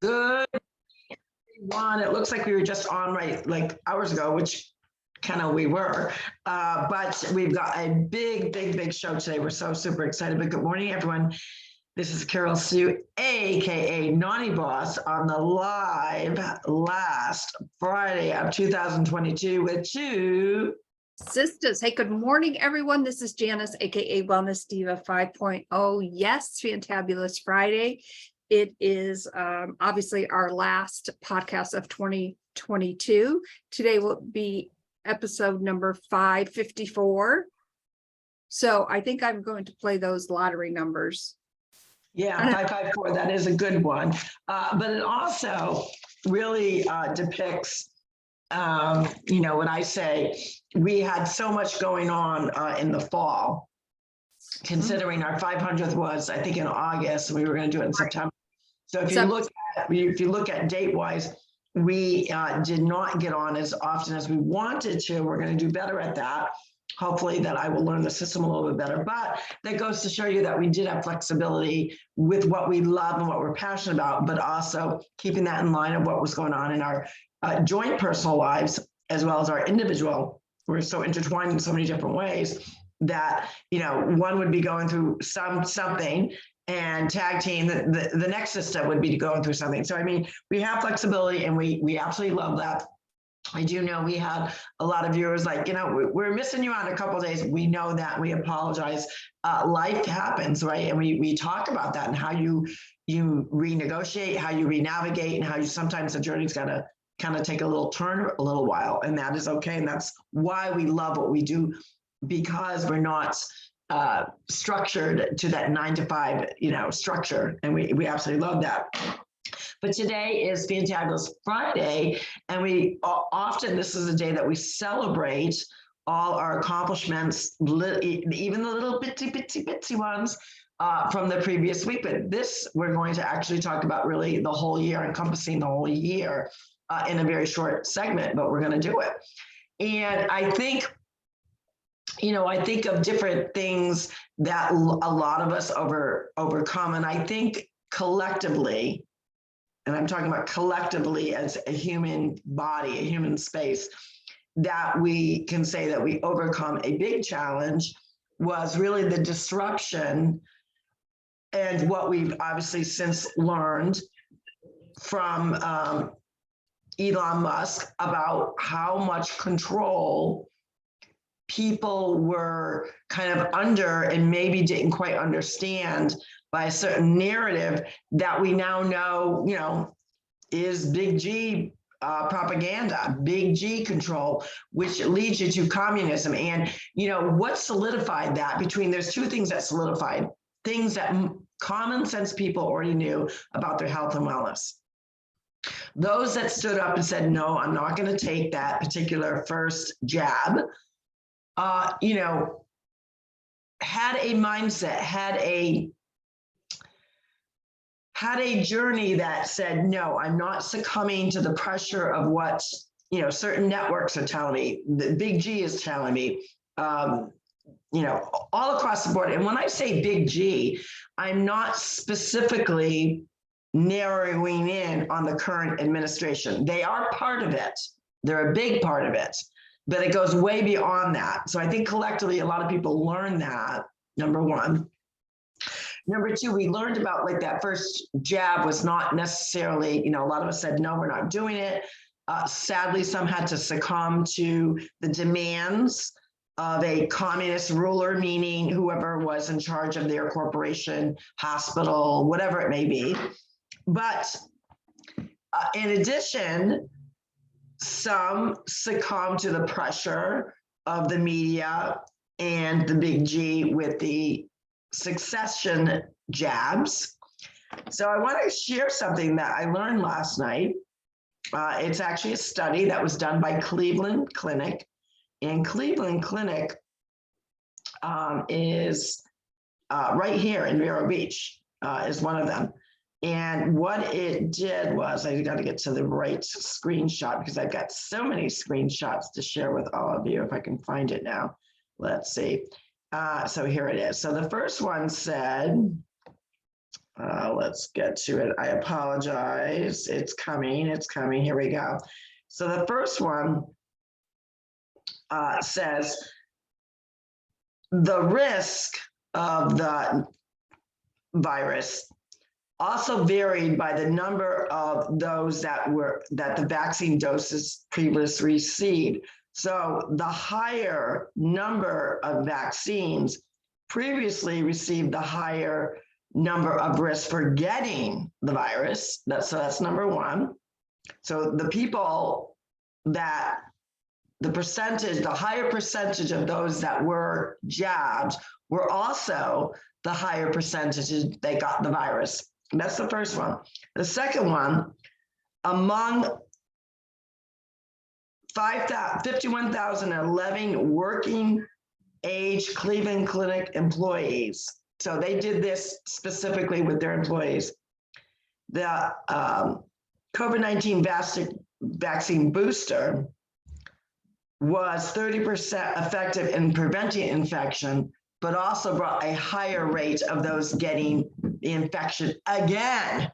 Good one. It looks like we were just on like hours ago, which kind of we were. But we've got a big show today. We're so super excited. But good morning, everyone. This is Carol Sue, aka Naughty Boss, on the live last Friday of 2022 with Two Sisters. Hey, good morning, everyone. This is Janice, aka Wellness Diva 5.0. Yes, Fantabulous Friday. It is obviously our last podcast of 2022. Today will be episode number 554. So I think I'm going to play those lottery numbers. Yeah, 554, that is a good one. But it also really depicts, when I say we had so much going on in the fall, considering our 500th was, I think, in August, and we were going to do it in September. So if you look at date-wise, we did not get on as often as we wanted to. We're going to do better at that. Hopefully that I will learn the system a little bit better, but that goes to show you that we did have flexibility with what we love and what we're passionate about, but also keeping that in line of what was going on in our joint personal lives, as well as our individual. We're so intertwined in so many different ways that, one would be going through something and tag team, the next system would be going through something. So, I mean, we have flexibility and we absolutely love that. I do know we had a lot of viewers like, we're missing you on a couple of days. We know that. We apologize. Life happens, right? And we talk about that and how you renegotiate, how you renavigate, and how you sometimes the journey's got to kind of take a little turn a little while. And that is okay. And that's why we love what we do, because we're not structured to that 9 to 5, structure. And we absolutely love that. But today is Fantabulous Friday, and we often, this is a day that we celebrate all our accomplishments, even the little bitsy ones from the previous week. But this, we're going to actually talk about really the whole year, encompassing the whole year in a very short segment, but we're going to do it. And I think, I think of different things that a lot of us overcome, and I think collectively, and I'm talking about collectively as a human body, a human space, that we can say that we overcome a big challenge was really the disruption and what we've obviously since learned from Elon Musk about how much control people were kind of under and maybe didn't quite understand by a certain narrative that we now know, is big G propaganda, big G control, which leads you to communism. And, what solidified that there's two things that solidified, things that common sense people already knew about their health and wellness. Those that stood up and said, no, I'm not going to take that particular first jab, had a mindset, had a journey that said, no, I'm not succumbing to the pressure of what, certain networks are telling me, the big G is telling me, all across the board. And when I say big G, I'm not specifically narrowing in on the current administration. They are part of it. They're a big part of it, but it goes way beyond that. So I think collectively, a lot of people learn that, number one. Number two, we learned about like that first jab was not necessarily, a lot of us said, no, we're not doing it. Sadly, some had to succumb to the demands of a communist ruler, meaning whoever was in charge of their corporation, hospital, whatever it may be. But in addition, some succumbed to the pressure of the media and the big G with the succession jabs. So I want to share something that I learned last night. It's actually a study that was done by Cleveland Clinic, and Cleveland Clinic is right here in Vero Beach, is one of them. And what it did was, I got to get to the right screenshot because I've got so many screenshots to share with all of you. If I can find it now, let's see. So here it is. So the first one said, Let's get to it. I apologize. It's coming. Here we go. So the first one says the risk of the virus also varied by the number of those that the vaccine doses previously received. So the higher number of vaccines previously received, the higher number of risks for getting the virus. That's number one. So the people that the higher percentage of those that were jabbed were also the higher percentages they got the virus. That's the first one. The second one, among 51,011 working age Cleveland Clinic employees. So they did this specifically with their employees. The COVID-19 vaccine booster was 30% effective in preventing infection, but also brought a higher rate of those getting the infection again.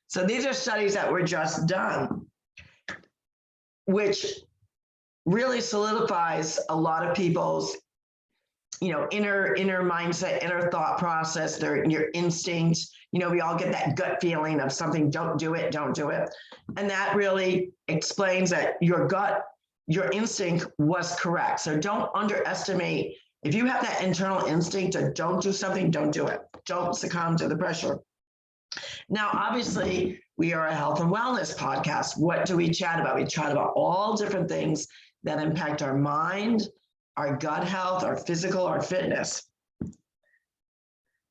So these are studies that were just done, which really solidifies a lot of people's, inner mindset, inner thought process, your instincts. We all get that gut feeling of something, don't do it. And that really explains that your gut, your instinct was correct. So don't underestimate. If you have that internal instinct to don't do something, don't do it. Don't succumb to the pressure. Now, obviously, we are a health and wellness podcast. What do we chat about? We chat about all different things that impact our mind, our gut health, our physical, our fitness.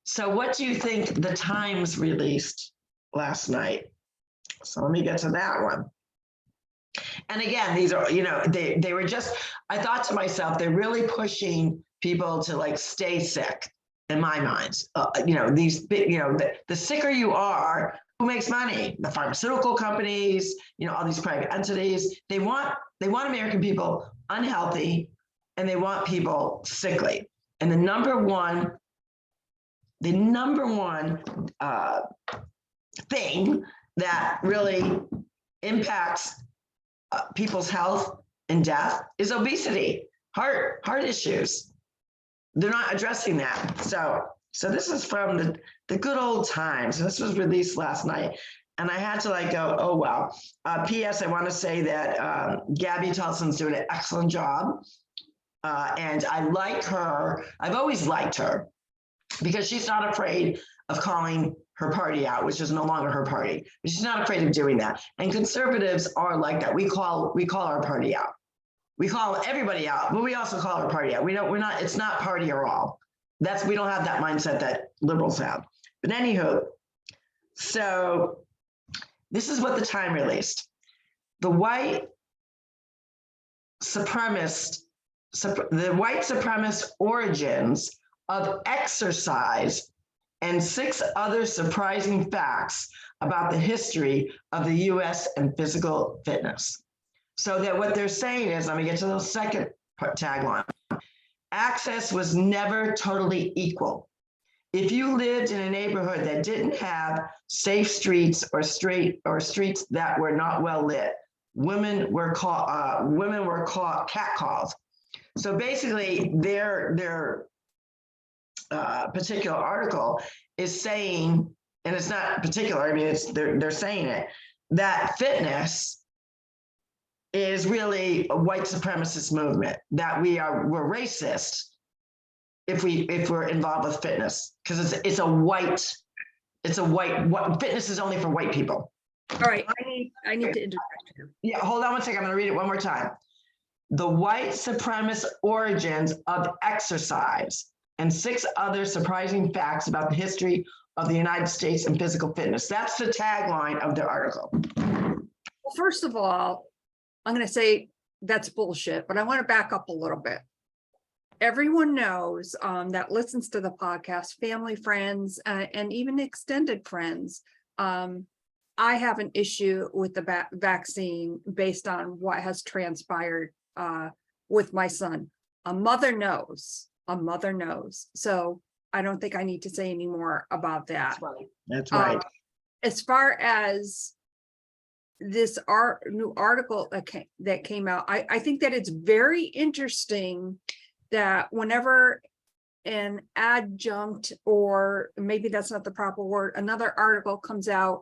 So what do you think the Times released last night? So let me get to that one. And again, these are, they were just, I thought to myself, they're really pushing people to stay sick, in my mind. These big, the sicker you are, who makes money? The pharmaceutical companies, all these private entities. They want American people unhealthy, and they want people sickly. And the number one thing that really impacts people's health and death is obesity, heart issues. They're not addressing that. So this is from the good old times. This was released last night. And I had to go, oh, wow. P.S. I want to say that Gabby Telson's doing an excellent job. And I like her. I've always liked her because she's not afraid of calling her party out, which is no longer her party. But she's not afraid of doing that. And conservatives are like that. We call our party out. We call everybody out, but we also call our party out. It's not party or all. We don't have that mindset that liberals have. But anywho, so this is what the Time released. The white supremacist origins of exercise and 6 other surprising facts about the history of the U.S. and physical fitness. So that what they're saying is, let me get to the second tagline. Access was never totally equal. If you lived in a neighborhood that didn't have safe streets or streets that were not well lit, women were caught catcalled. So basically, their particular article is saying, and it's not particular. I mean, they're saying it, that fitness is really a white supremacist movement, that we're racist if we're involved with fitness, because it's a white fitness is only for white people. All right, I need to interject here. Yeah, hold on one second. I'm going to read it one more time. The white supremacist origins of exercise and 6 other surprising facts about the history of the United States and physical fitness. That's the tagline of the article. Well, first of all, I'm going to say that's bullshit, but I want to back up a little bit. Everyone knows that listens to the podcast, family, friends, and even extended friends. I have an issue with the vaccine based on what has transpired with my son. A mother knows. So I don't think I need to say any more about that. That's right. That's right. As far as this new article that came out, I think that it's very interesting that whenever an adjunct, or maybe that's not the proper word, another article comes out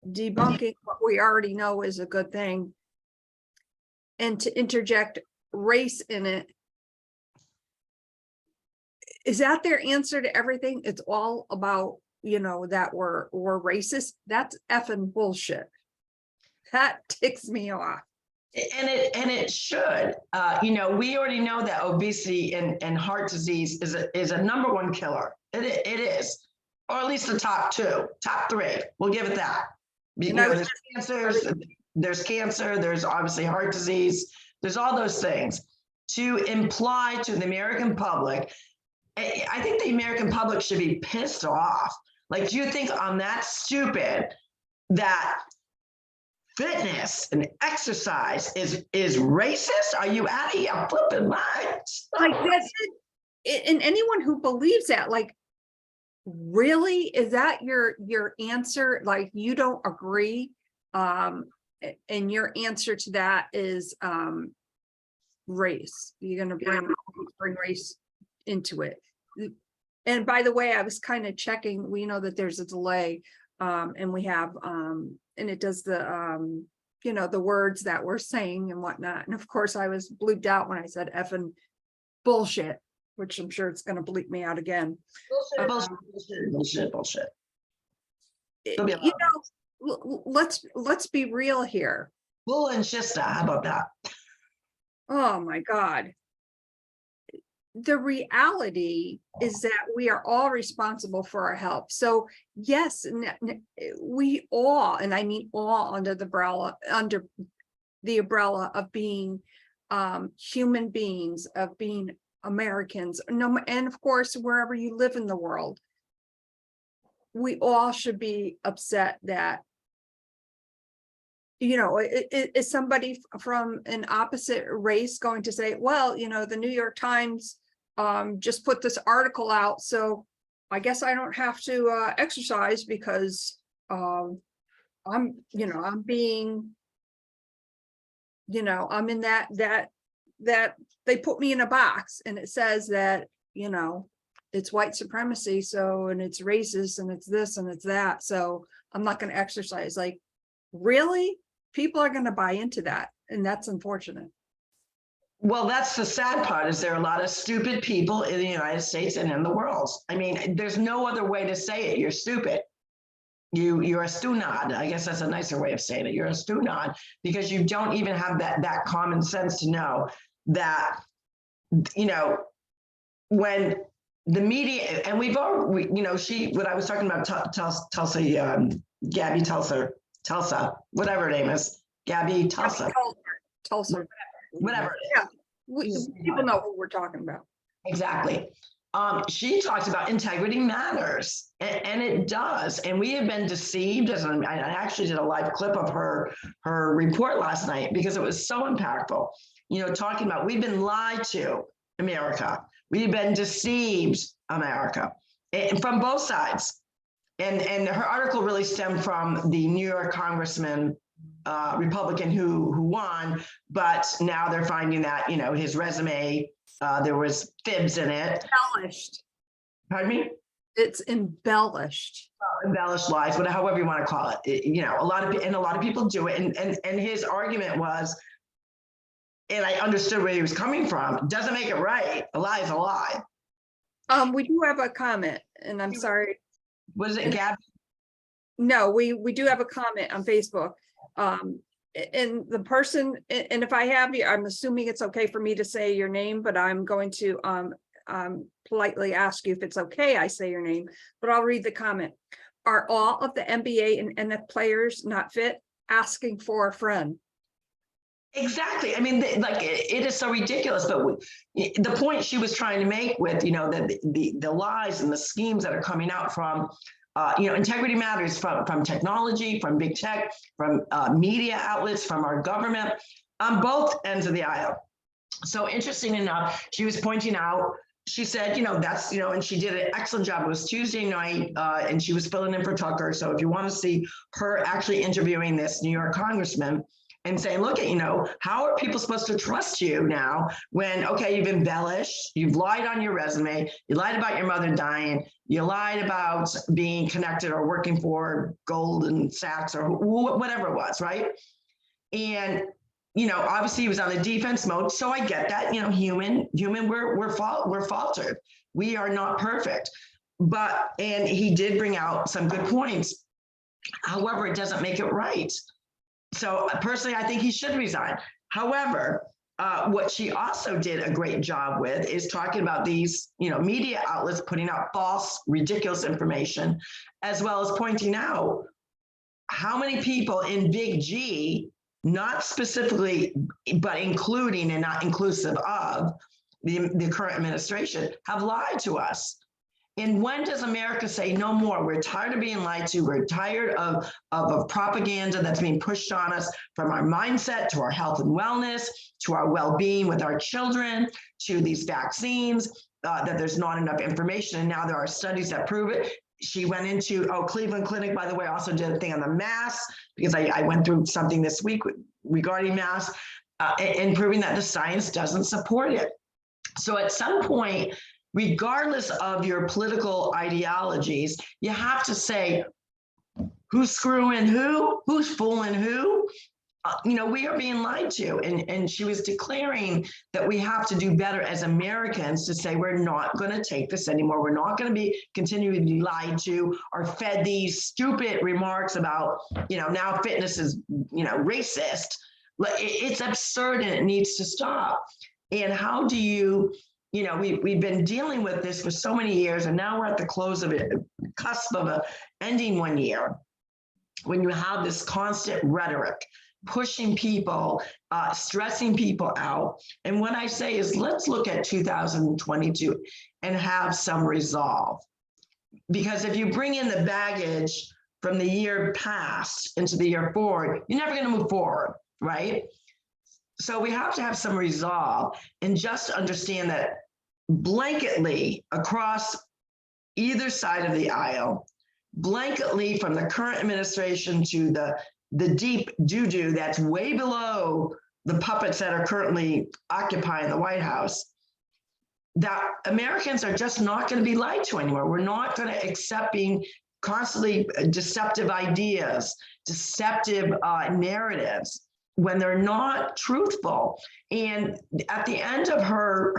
debunking what we already know is a good thing, and to interject race in it, is that their answer to everything? It's all about, that we're racist. That's effing bullshit. That ticks me off. And it should. We already know that obesity and heart disease is a number one killer. It is, or at least the top three. We'll give it that. There's cancer. There's obviously heart disease. There's all those things. To imply to the American public, I think the American public should be pissed off. Like, do you think I'm that stupid that fitness and exercise is racist? Are you out of your flipping mind? Like, that's it. And anyone who believes that, like, really, is that your answer? Like, you don't agree, and your answer to that is race. You're gonna bring race into it. And by the way, I was kind of checking, we know that there's a delay, and we have and it does the the words that we're saying and whatnot. And of course I was bleeped out when I said effing bullshit, which I'm sure it's going to bleep me out again. Bullshit. Let's be real here. Bull and shista, how about that? Oh my God. The reality is that we are all responsible for our health. So yes, we all, and I mean all, under the umbrella of being human beings, of being Americans, and of course, wherever you live in the world, we all should be upset that, is somebody from an opposite race going to say, well, the New York Times just put this article out, so I guess I don't have to exercise because I'm being, I'm in that they put me in a box and it says that, it's white supremacy, so, and it's racist and it's this and it's that, so I'm not going to exercise. Like, really? People are going to buy into that, and that's unfortunate. Well, that's the sad part, is there are a lot of stupid people in the United States and in the world. I mean, there's no other way to say it. You're stupid. You're a stunad. I guess that's a nicer way of saying it. You're a stunad because you don't even have that common sense to know that, when the media, and we've all, what I was talking about, Tulsa, Gabby Tulsa, whatever her name is, Gabby Tulsa. Tulsa. Whatever. Yeah, people know what we're talking about. Exactly. She talks about integrity matters, and it does. And we have been deceived. I actually did a live clip of her report last night because it was so impactful. Talking about, we've been lied to, America. We've been deceived, America, and from both sides. And her article really stemmed from the New York congressman, Republican who won, but now they're finding that, his resume, there was fibs in it. Embellished. Pardon me? It's embellished. Embellished lies, however you want to call it. A lot of people do it. And his argument was, and I understood where he was coming from, doesn't make it right. A lie is a lie. We do have a comment, and I'm sorry. Was it Gabby? No, we do have a comment on Facebook. And the person, and if I have you, I'm assuming it's okay for me to say your name, but I'm going to politely ask you if it's okay I say your name, but I'll read the comment. Are all of the NBA and NFL players not fit? Asking for a friend. Exactly. I mean, it is so ridiculous, but the point she was trying to make with, the lies and the schemes that are coming out from, integrity matters from technology, from big tech, from media outlets, from our government, on both ends of the aisle. So interesting enough, she was pointing out she said, that's, and she did an excellent job. It was Tuesday night, and she was filling in for Tucker. So if you want to see her actually interviewing this New York congressman and saying, look at, how are people supposed to trust you now when, okay, you've embellished, you've lied on your resume, you lied about your mother dying, you lied about being connected or working for Goldman Sachs or whatever it was, right? And obviously he was on the defense mode. So I get that, human, we're faltered. We are not perfect. And he did bring out some good points. However, it doesn't make it right. So personally, I think he should resign. However, what she also did a great job with is talking about these, media outlets putting out false, ridiculous information, as well as pointing out how many people in Big G, not specifically, but including and not inclusive of the current administration, have lied to us. And when does America say no more? We're tired of being lied to. We're tired of propaganda that's being pushed on us, from our mindset to our health and wellness, to our well-being with our children, to these vaccines, that there's not enough information. And now there are studies that prove it. She went into, Cleveland Clinic, by the way, also did a thing on the masks, because I went through something this week regarding masks, and proving that the science doesn't support it. So at some point, regardless of your political ideologies, you have to say, who's screwing who? Who's fooling who? We are being lied to. And she was declaring that we have to do better as Americans to say, we're not going to take this anymore. We're not going to be continually lied to or fed these stupid remarks about, now fitness is, racist. It's absurd and it needs to stop. And how do you, we've been dealing with this for so many years, and now we're at the cusp of ending one year, when you have this constant rhetoric pushing people, stressing people out. And what I say is, let's look at 2022 and have some resolve. Because if you bring in the baggage from the year past into the year forward, you're never going to move forward, right? So we have to have some resolve and just understand that blanketly across either side of the aisle, blanketly from the current administration to the deep doo-doo that's way below the puppets that are currently occupying the White House, that Americans are just not going to be lied to anymore. We're not going to accept being constantly deceptive ideas, deceptive narratives when they're not truthful. And at the end of her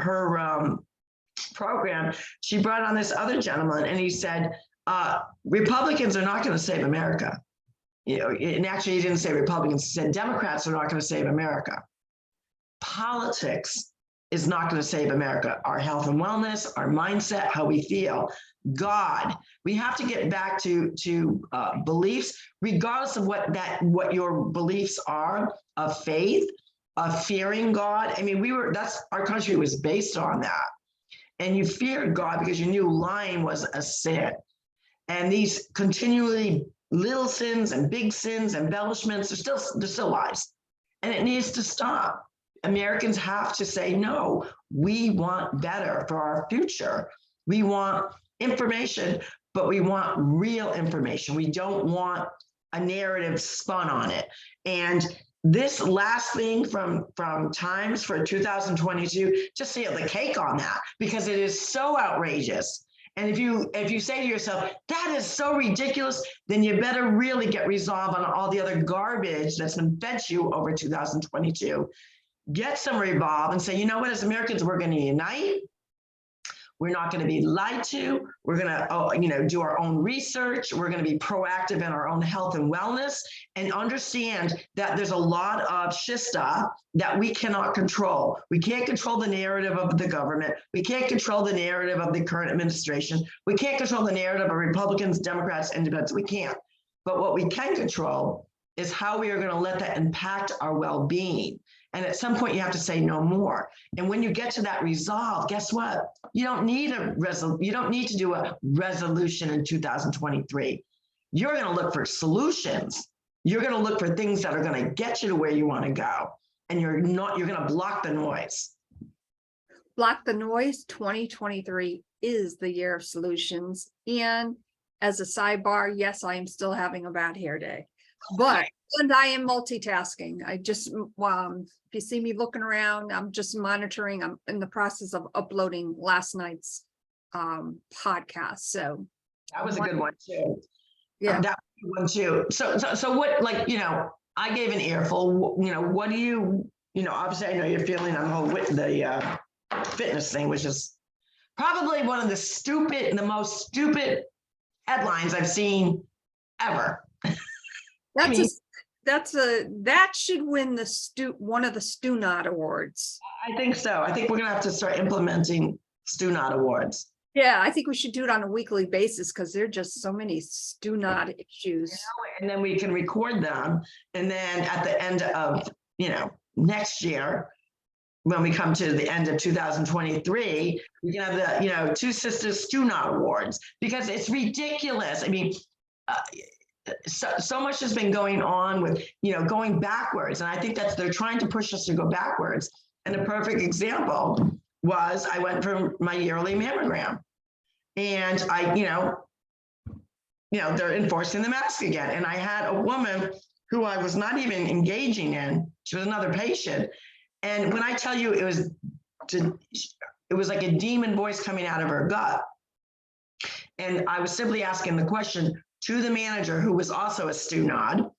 program, she brought on this other gentleman, and he said, Republicans are not going to save America. And actually he didn't say Republicans, he said Democrats are not going to save America. Politics is not going to save America. Our health and wellness, our mindset, how we feel. God, we have to get back to beliefs, regardless of what your beliefs are, of faith, of fearing God. I mean, our country was based on that. And you feared God because you knew lying was a sin. And these continually little sins and big sins, embellishments, they're still lies. And it needs to stop. Americans have to say, no, we want better for our future. We want information, but we want real information. We don't want a narrative spun on it. And this last thing from Times for 2022, just see the cake on that, because it is so outrageous. And if you say to yourself, that is so ridiculous, then you better really get resolve on all the other garbage that's been fed to you over 2022. Get some resolve and say, you know what, as Americans, we're going to unite. We're not going to be lied to. We're going to, do our own research. We're going to be proactive in our own health and wellness, and understand that there's a lot of shista that we cannot control. We can't control the narrative of the government. We can't control the narrative of the current administration. We can't control the narrative of Republicans, Democrats, Independents. We can't. But what we can control is how we are going to let that impact our well-being. And at some point you have to say no more. And when you get to that resolve, guess what? You don't need to do a resolution in 2023. You're going to look for solutions. You're going to look for things that are going to get you to where you want to go. And you're going to block the noise. block the noise. 2023 is the year of solutions. And as a sidebar, yes, I am still having a bad hair day, and I am multitasking. I just, if you see me looking around, I'm just monitoring. I'm in the process of uploading last night's podcast. So that was a good one too. Yeah. That one too. So what, like, I gave an earful, what do you, obviously I know you're feeling on the whole the fitness thing, which is probably one of the most stupid headlines I've seen ever. That should win one of the Stu Not Awards. I think so. I think we're gonna have to start implementing Stu Not Awards. Yeah, I think we should do it on a weekly basis because there are just so many Stu Not issues. And then we can record them. And then at the end of, next year, when we come to the end of 2023, we can have the, TwoSistas Stu Not Awards, because it's ridiculous. I mean, so much has been going on with, going backwards. And I think they're trying to push us to go backwards. And a perfect example was I went for my yearly mammogram, and they're enforcing the mask again. And I had a woman who I was not even engaging in. She was another patient. And when I tell you it was like a demon voice coming out of her gut. And I was simply asking the question to the manager, who was also a Stu Nod.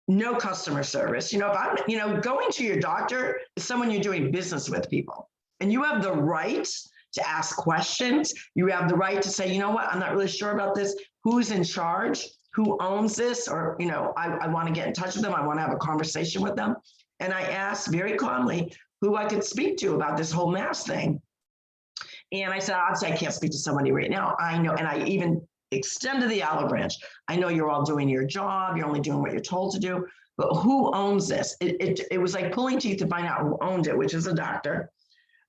No customer service. If I'm, going to your doctor is someone you're doing business with, people. And you have the right to ask questions. You have the right to say, you know what, I'm not really sure about this. Who's in charge? Who owns this? Or, I want to get in touch with them. I want to have a conversation with them. And I asked very calmly who I could speak to about this whole mask thing. And I said, obviously, I can't speak to somebody right now. I know, and I even extended the olive branch. I know you're all doing your job. You're only doing what you're told to do. But who owns this? It was like pulling teeth to find out who owned it, which is a doctor.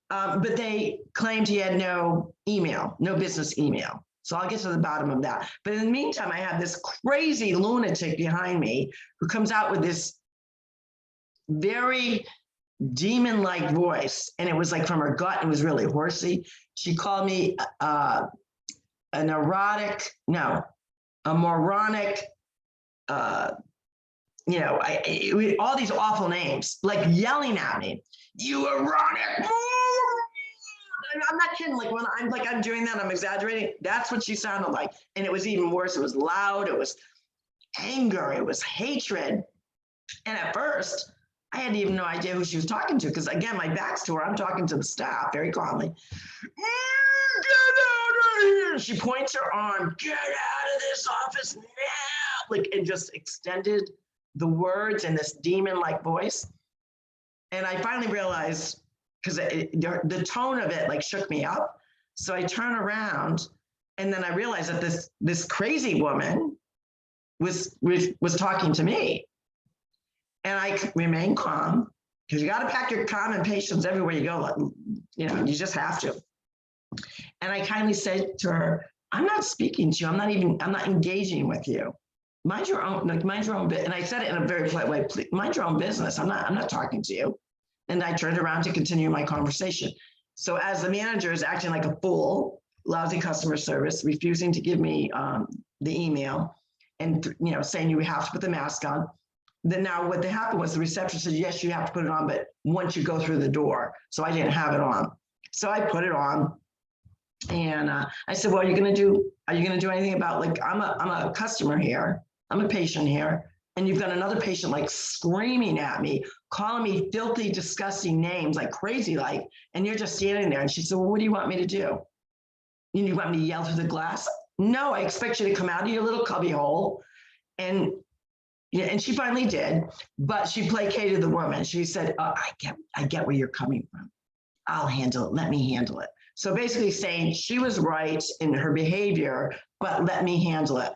But they claimed he had no business email. So I'll get to the bottom of that. But in the meantime, I have this crazy lunatic behind me who comes out with this very demon-like voice. And it was like from her gut. It was really horsey. She called me a moronic, all these awful names, like yelling at me, you moronic. I'm not kidding. Like when I'm doing that, I'm exaggerating. That's what she sounded like. And it was even worse. It was loud. It was anger. It was hatred. And at first, I had even no idea who she was talking to, because again, my back's to her. I'm talking to the staff very calmly. Get out of here. She points her arm, get out of this office now. And just extended the words in this demon-like voice. And I finally realized, because the tone of it shook me up. So I turn around, and then I realized that this crazy woman was talking to me. And I remained calm, because you got to pack your calm and patience everywhere you go. You just have to. And I kindly said to her, I'm not speaking to you. I'm not engaging with you. Mind your own business. And I said it in a very polite way. Please, mind your own business. I'm not talking to you. And I turned around to continue my conversation. So as the manager is acting like a fool, lousy customer service, refusing to give me the email, and saying you have to put the mask on. Then now what happened was the receptionist said, yes, you have to put it on, but once you go through the door. So I didn't have it on. So I put it on. And I said, well, are you going to do anything about, I'm a customer here. I'm a patient here. And you've got another patient screaming at me, calling me filthy, disgusting names, crazy, and you're just standing there. And she said, well, what do you want me to do? You want me to yell through the glass? No, I expect you to come out of your little cubby hole. And she finally did, but she placated the woman. She said, I get where you're coming from. I'll handle it. Let me handle it. So basically saying she was right in her behavior, but let me handle it.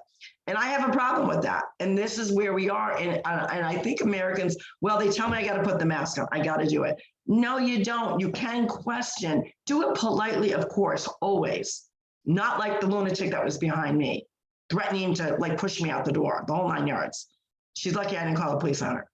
And I have a problem with that. And this is where we are. And I think Americans, well, they tell me I got to put the mask on. I got to do it. No, you don't. You can question. Do it politely, of course, always. Not like the lunatic that was behind me, threatening to push me out the door, the whole 9 yards. She's lucky I didn't call the police on her.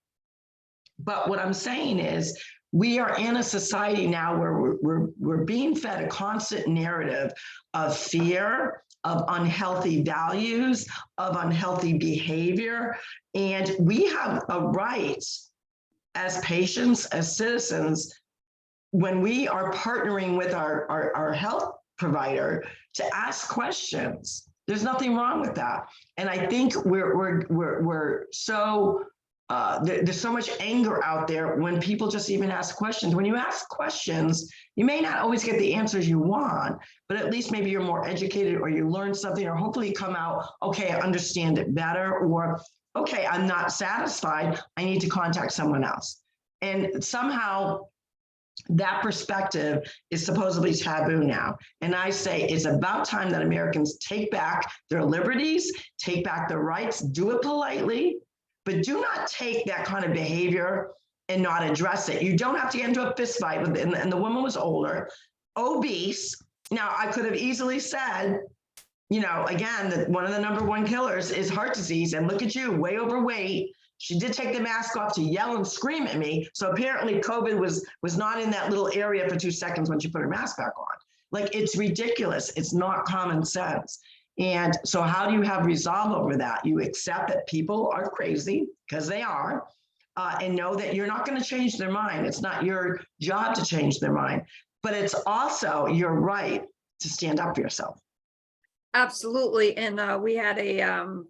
But what I'm saying is, we are in a society now where we're being fed a constant narrative of fear, of unhealthy values, of unhealthy behavior. And we have a right as patients, as citizens, when we are partnering with our health provider to ask questions. There's nothing wrong with that. And I think we're so there's so much anger out there when people just even ask questions. When you ask questions, you may not always get the answers you want, but at least maybe you're more educated, or you learn something, or hopefully come out, okay, I understand it better, or okay, I'm not satisfied, I need to contact someone else. And somehow that perspective is supposedly taboo now. And I say it's about time that Americans take back their liberties, take back their rights, do it politely, but do not take that kind of behavior and not address it. You don't have to get into a fist fight with, and the woman was older, obese. Now, I could have easily said, you know, again, that one of the #1 killers is heart disease, and look at you, way overweight. She did take the mask off to yell and scream at me. So apparently COVID was not in that little area for 2 seconds when she put her mask back on. Like, it's ridiculous. It's not common sense. And so how do you have resolve over that? You accept that people are crazy, because they are, and know that you're not going to change their mind. It's not your job to change their mind, but it's also your right to stand up for yourself. Absolutely. And we had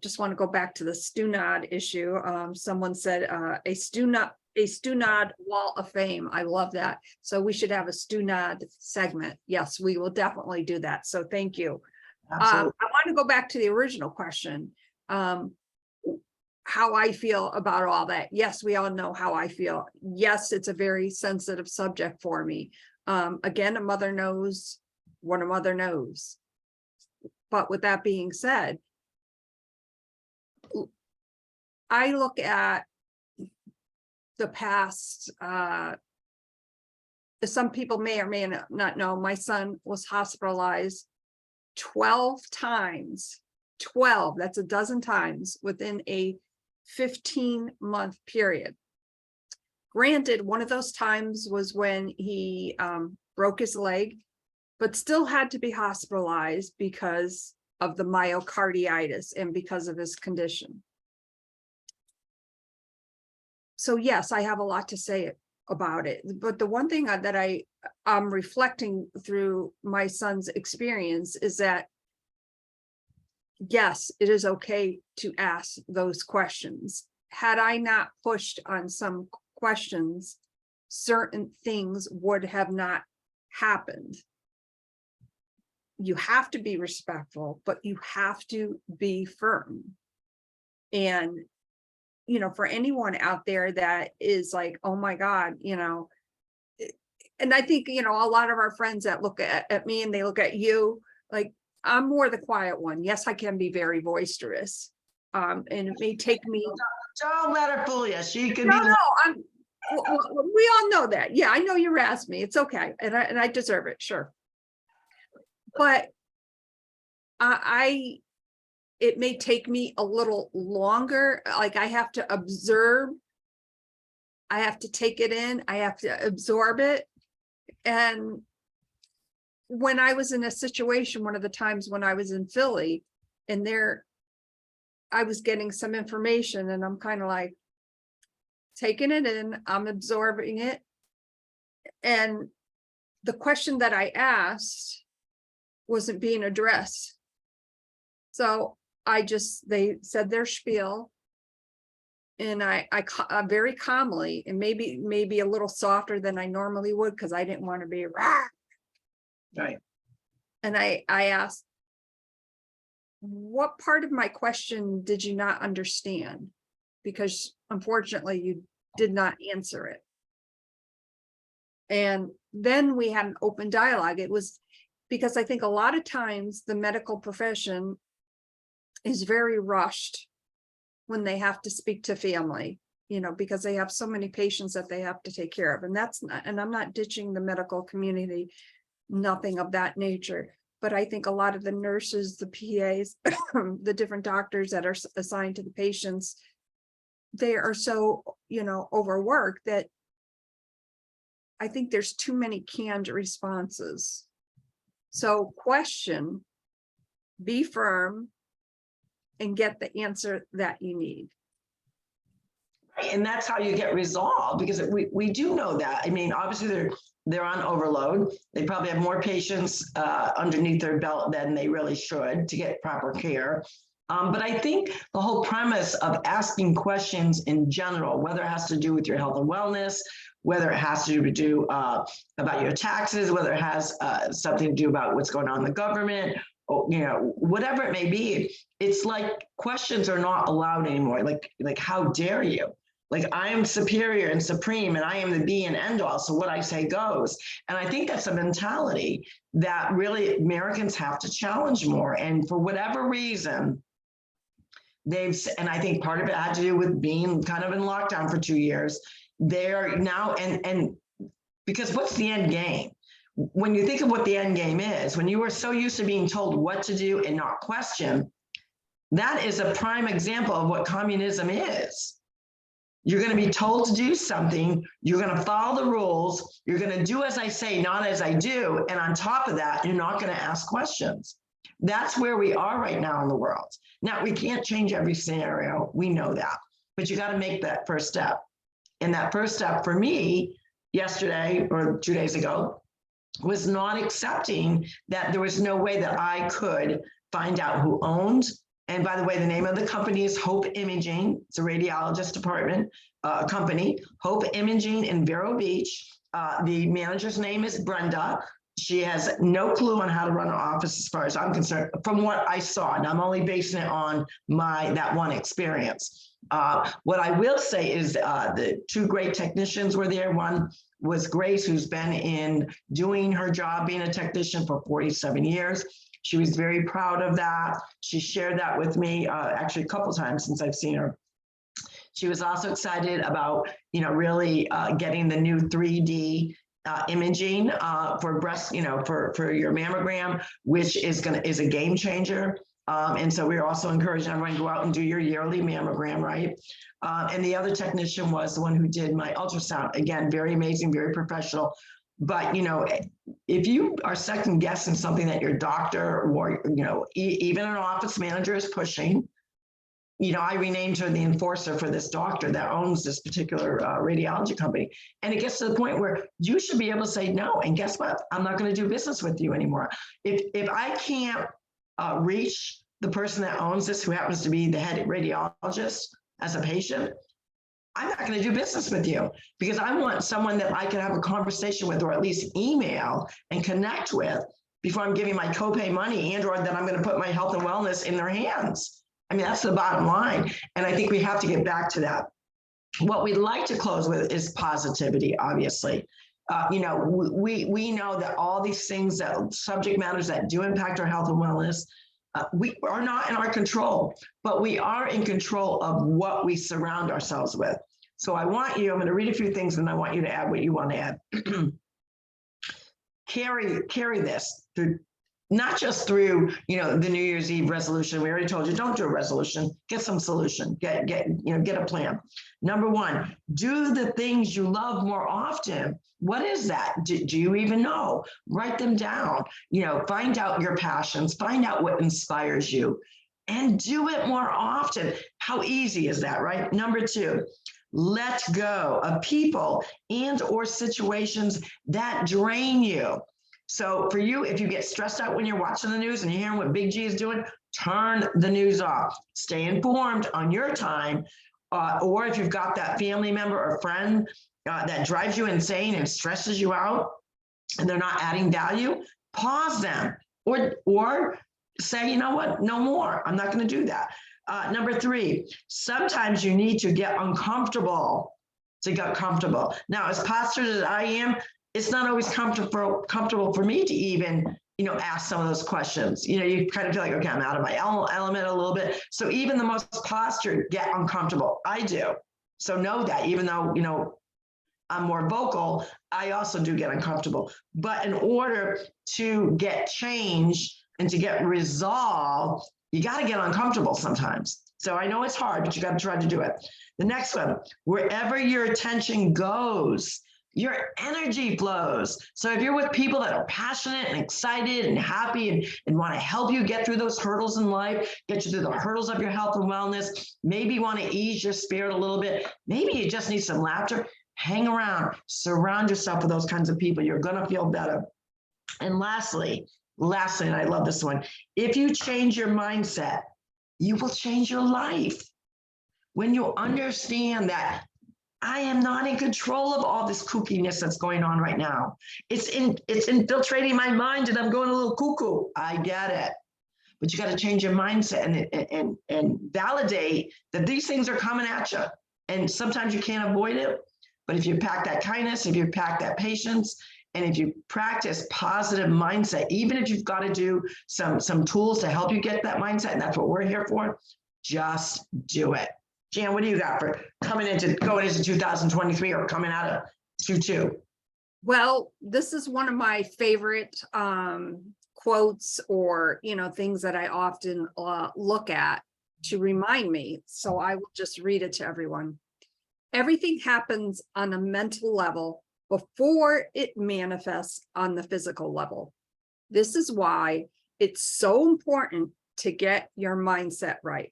just want to go back to the Stunad issue. Someone said a Stunad wall of fame. I love that. So we should have a Stunad segment. Yes, we will definitely do that. So thank you. I want to go back to the original question. How I feel about all that. Yes, we all know how I feel. Yes, it's a very sensitive subject for me. Again, a mother knows what a mother knows. But with that being said, I look at the past, some people may or may not know, my son was hospitalized 12 times, 12, that's a dozen times within a 15-month period. Granted, one of those times was when he broke his leg, but still had to be hospitalized because of the myocarditis and because of his condition. So yes, I have a lot to say about it. But the one thing that I'm reflecting through my son's experience is that, yes, it is okay to ask those questions. Had I not pushed on some questions, certain things would have not happened. You have to be respectful, but you have to be firm. And, you know, for anyone out there that is like, oh my God, you know, and I think, you know, a lot of our friends that look at me and they look at you, like, I'm more the quiet one. Yes, I can be very boisterous. And it may take me. Don't let her fool you. She could be. We all know that. Yeah, I know you rasped me. It's okay. And I deserve it. Sure. But it may take me a little longer. Like, I have to observe. I have to take it in. I have to absorb it. And when I was in a situation, one of the times when I was in Philly, and I was getting some information, and I'm kind of like taking it in, I'm absorbing it. And the question that I asked wasn't being addressed. So they said their spiel, and I very calmly, and maybe a little softer than I normally would, because I didn't want to be rah. Right. And I asked, what part of my question did you not understand? Because unfortunately you did not answer it. And then we had an open dialogue. It was because I think a lot of times the medical profession is very rushed when they have to speak to family, you know, because they have so many patients that they have to take care of. And I'm not ditching the medical community, nothing of that nature. But I think a lot of the nurses, the PAs, the different doctors that are assigned to the patients, they are so, you know, overworked that I think there's too many canned responses. So question, be firm, and get the answer that you need. And that's how you get resolved, because we do know that. I mean, obviously they're on overload. They probably have more patients underneath their belt than they really should to get proper care. But I think the whole premise of asking questions in general, whether it has to do with your health and wellness, whether it has to do about your taxes, whether it has something to do about what's going on in the government, or, you know, whatever it may be, it's like questions are not allowed anymore. Like how dare you? Like, I am superior and supreme, and I am the be and end all. So what I say goes. And I think that's a mentality that really Americans have to challenge more. And for whatever reason, and I think part of it had to do with being kind of in lockdown for 2 years. They're now, and because what's the end game? When you think of what the end game is, when you are so used to being told what to do and not question, that is a prime example of what communism is. You're going to be told to do something. You're going to follow the rules. You're going to do as I say, not as I do. And on top of that, you're not going to ask questions. That's where we are right now in the world. Now, we can't change every scenario. We know that. But you got to make that first step. And that first step for me yesterday or 2 days ago was not accepting that there was no way that I could find out who owned. And by the way, the name of the company is Hope Imaging. It's a radiologist department company, Hope Imaging in Vero Beach. The manager's name is Brenda. She has no clue on how to run an office as far as I'm concerned, from what I saw. And I'm only basing it on that one experience. What I will say is the two great technicians were there. One was Grace, who's been doing her job being a technician for 47 years. She was very proud of that. She shared that with me actually a couple times since I've seen her. She was also excited about, really getting the new 3D imaging for breast, for your mammogram, which is a game changer. And so we're also encouraging everyone to go out and do your yearly mammogram, right? And the other technician was the one who did my ultrasound. Again, very amazing, very professional. But, if you are second guessing something that your doctor or, even an office manager is pushing, I renamed her the enforcer for this doctor that owns this particular radiology company. And it gets to the point where you should be able to say no. And guess what? I'm not going to do business with you anymore. If I can't reach the person that owns this, who happens to be the head radiologist as a patient, I'm not going to do business with you, because I want someone that I can have a conversation with, or at least email and connect with, before I'm giving my copay money and or that I'm going to put my health and wellness in their hands. I mean, that's the bottom line. And I think we have to get back to that. What we'd like to close with is positivity, obviously. We know that all these things, that subject matters that do impact our health and wellness, we are not in our control, but we are in control of what we surround ourselves with. So I'm going to read a few things, and I want you to add what you want to add. Carry this through, not just through, the New Year's Eve resolution. We already told you, don't do a resolution, get some solution, get a plan. Number one, do the things you love more often. What is that? Do you even know? Write them down, find out your passions, find out what inspires you, and do it more often. How easy is that, right? Number two, let go of people and or situations that drain you. So for you, if you get stressed out when you're watching the news and you're hearing what Big G is doing, turn the news off. Stay informed on your time. Or if you've got that family member or friend that drives you insane and stresses you out, and they're not adding value, pause them. Or say, you know what, no more. I'm not going to do that. Number three, sometimes you need to get uncomfortable to get comfortable. Now, as pastor as I am, it's not always comfortable for me to even, ask some of those questions. You kind of feel like, okay, I'm out of my element a little bit. So even the most postured get uncomfortable. I do. So know that, even though, I'm more vocal, I also do get uncomfortable. But in order to get change and to get resolve, you got to get uncomfortable sometimes. So I know it's hard, but you got to try to do it. The next one, wherever your attention goes, your energy flows. So if you're with people that are passionate and excited and happy and want to help you get through those hurdles in life, get you through the hurdles of your health and wellness, maybe want to ease your spirit a little bit, maybe you just need some laughter, hang around, surround yourself with those kinds of people. You're going to feel better. And lastly, and I love this one, if you change your mindset, you will change your life. When you understand that I am not in control of all this kookiness that's going on right now. It's infiltrating my mind and I'm going a little cuckoo. I get it. But you got to change your mindset and validate that these things are coming at you. And sometimes you can't avoid it. But if you pack that kindness, if you pack that patience, and if you practice positive mindset, even if you've got to do some tools to help you get that mindset, and that's what we're here for, just do it. Jan, what do you got for going into 2023 or coming out of Q2? Well, this is one of my favorite quotes or, things that I often look at to remind me. So I will just read it to everyone. Everything happens on a mental level before it manifests on the physical level. This is why it's so important to get your mindset right.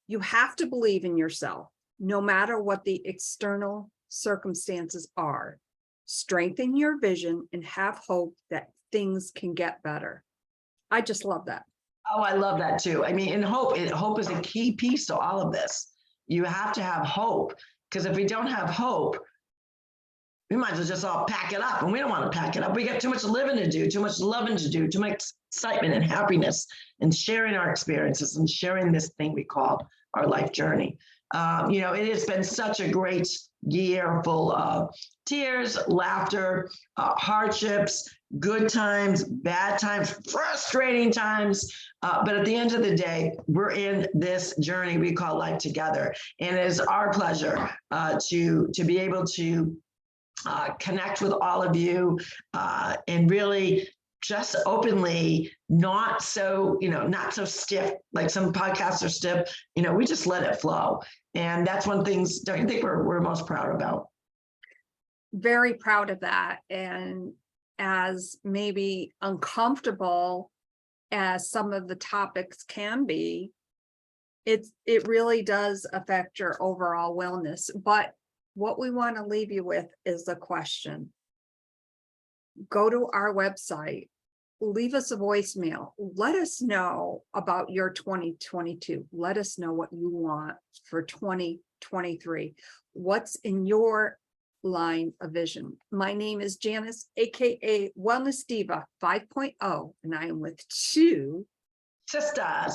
You have to believe in yourself, no matter what the external circumstances are. Strengthen your vision and have hope that things can get better. I just love that. Oh, I love that too. I mean, and hope is a key piece to all of this. You have to have hope, because if we don't have hope, we might as well just all pack it up, and we don't want to pack it up. We got too much living to do, too much loving to do, too much excitement and happiness and sharing our experiences and sharing this thing we call our life journey. It has been such a great year full of tears, laughter, hardships, good times, bad times, frustrating times. But at the end of the day, we're in this journey we call life together. And it is our pleasure to be able to connect with all of you and really just openly, not so stiff, like some podcasts are stiff, we just let it flow. And that's one thing, don't you think we're most proud about? Very proud of that. And as maybe uncomfortable as some of the topics can be, it really does affect your overall wellness. But what we want to leave you with is the question. Go to our website, leave us a voicemail. Let us know about your 2022. Let us know what you want for 2023. What's in your line of vision? My name is Janice, aka Wellness Diva 5.0, and I am with TwoSistas,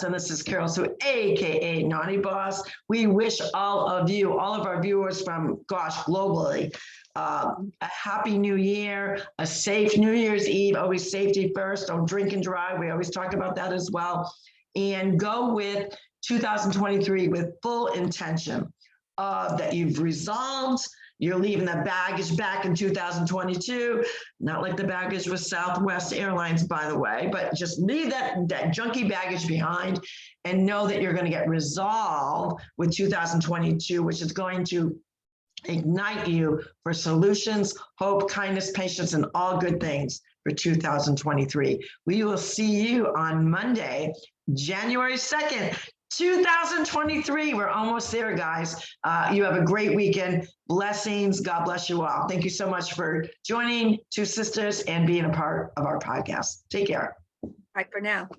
and this is Carol Sue, aka Naughty Boss. We wish all of our viewers from, globally, a happy new year, a safe New Year's Eve, always safety first, don't drink and drive. We always talk about that as well. And go with 2023 with full intention that you've resolved. You're leaving the baggage back in 2022, not like the baggage with Southwest Airlines, by the way, but just leave that junky baggage behind and know that you're going to get resolve with 2022, which is going to ignite you for solutions, hope, kindness, patience, and all good things for 2023. We will see you on Monday, January 2nd. 2023, we're almost there, guys. You have a great weekend. Blessings. God bless you all. Thank you so much for joining TwoSistas and being a part of our podcast. Take care. Bye for now.